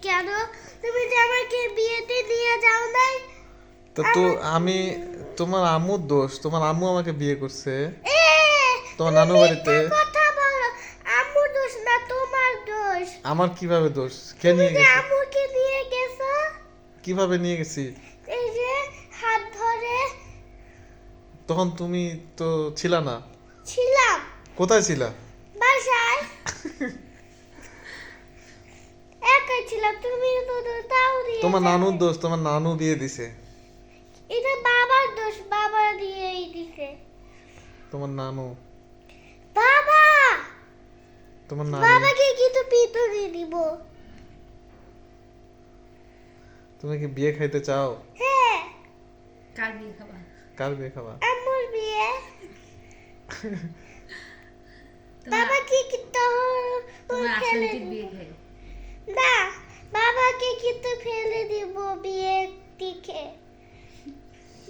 কেন তুমি যে আমাকে বিয়েতে নিয়ে যাও নাই? তো আমি তোমার আম্মুর দোষ, তোমার আম্মু আমাকে বিয়ে করছে এ তোমার তুমি নানু বাড়িতে। মিথ্যা কথা বলো। আম্মুর দোষ না, তোমার দোষ। আমার কিভাবে দোষ? কে তুমি নিয়ে যে গেছে? আম্মুকে নিয়ে গেছো, কিভাবে নিয়ে গেছি? এই যে হাত ধরে তখন তুমি তো ছিলা না। ছিলাম কোথায় ছিলা? বাসায়, একাই ছিলাম। তুমি তো তাও দিয়ে তোমার যাবে। নানুর দোষ, তোমার নানু বিয়ে দিছে। এটা বাবার দোষ, বাবা দিয়েই দিছে। তোমার নানু, বাবা, তোমার নানি। বাবাকে কিন্তু পিটুনি দিব। তুমি কি বিয়ে খাইতে চাও? হ্যাঁ, কার বিয়ে খাবা? কার বিয়ে খাবা? আম্মুর বিয়ে। তোমার বাবাকে কিন্তু তোমার ফেলে আসলে দিব বিয়ে খাই। না, বাবাকে কিন্তু ফেলে দিব বিয়ে থেকে।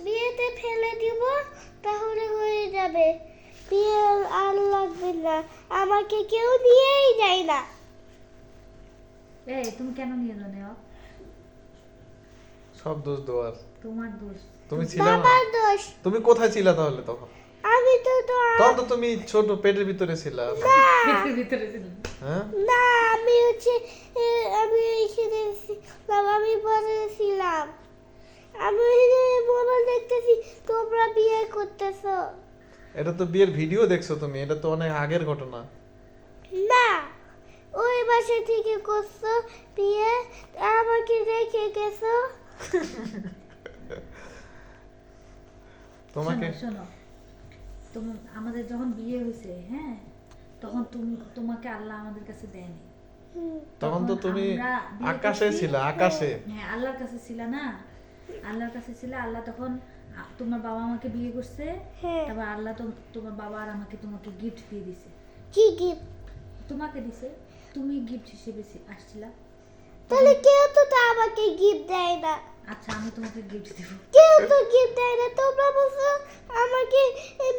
বিয়েতে ফেলে দিব, তাহলে হয়ে যাবে। বিয়ে আর লাগবে না, আমাকে কেউ নিয়েই যায় না। এই তুমি কেন নিয়ে যাও নেওয়া? সব দোষ দেওয়ার। তোমার দোষ। তুমি ছিলা না। বাবার দোষ। তুমি কোথায় ছিলা তাহলে তখন? আমি তো তখন তো তুমি ছোট পেটের ভিতরে ছিলা। পেটের ভিতরে ছিল। হ্যাঁ, না, আমি হচ্ছে আমি এখানে ছিলাম, আমি পরে ছিলাম। আমি মোবাইল দেখতেছি, তোমরা বিয়ে করতেছো। এটা তো বিয়ের ভিডিও দেখছো তুমি, এটা তো অনেক আগের ঘটনা। না, ওই বাসা থেকে করছো বিয়ে, আমাকে রেখে গেছো। তোমাকে শোনো, শোনো, তুমি আমাদের যখন বিয়ে হয়েছে, হ্যাঁ, তখন তোমাকে আল্লাহ আমাদের কাছে দেয়নি। হুম, তখন তো তুমি আমরা বিয়ে আকাশে করছি। ছিলা, আকাশে। হ্যাঁ, আল্লাহর কাছে ছিল না, আল্লাহর কাছে ছিল। আল্লাহ তখন তোমার বাবা আমাকে বিয়ে করছে। হ্যাঁ। তারপর আল্লাহ তো তোমার বাবা আর তোমাকে গিফট দিয়ে দিছে। কি গিফট? তোমাকে দিছে, তুমি গিফট হিসেবে আসছিলা। তাহলে কেউ তো আমাকে গিফট দেয় না। আচ্ছা, আমি তোমাকে গিফট দেব। কেউ তো গিফট দেয় না। তোমরা বলছো আমাকে,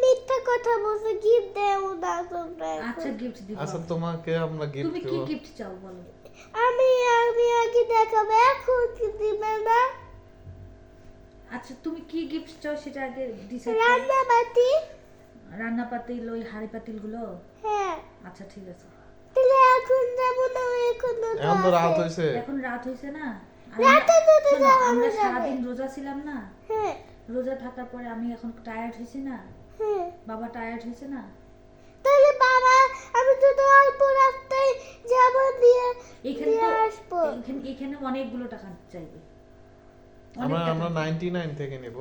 মিথ্যা কথা বলছো, গিফট দেও না তোমরা এখন। আচ্ছা, গিফট দিব। আচ্ছা, তোমাকে আমরা গিফট তুমি কি দেব। গিফট চাও বলো? আমি আমি আগে দেখাবো, এখন কি দিবে না? আচ্ছা, তুমি কি গিফট চাও সেটা আগে ডিসাইড করো। রান্না বাতি। রান্না পাতিল, ওই হাঁড়ি পাতিল গুলো। হ্যাঁ, আচ্ছা, ঠিক আছে। তাহলে এখন যাবো না, এখন তো এখন তো রাত আছে। হয়েছে। এখন রাত হয়েছে না? আর রাতে তো তো শোনো, যাওয়া আমরা যাবে। সারাদিন রোজা ছিলাম না? হ্যাঁ, রোজা থাকার পরে আমি এখন টায়ার্ড হয়েছি না? হ্যাঁ। বাবা টায়ার্ড হয়েছে না? তাহলে বাবা, আমি তো অল্প রাস্তায় যাব, দিয়ে এখানে দিয়ে তো আসবো। এখানে অনেকগুলো টাকা চাইবে। অনেক আমরা টাকা। আমরা 99 থেকে নেব।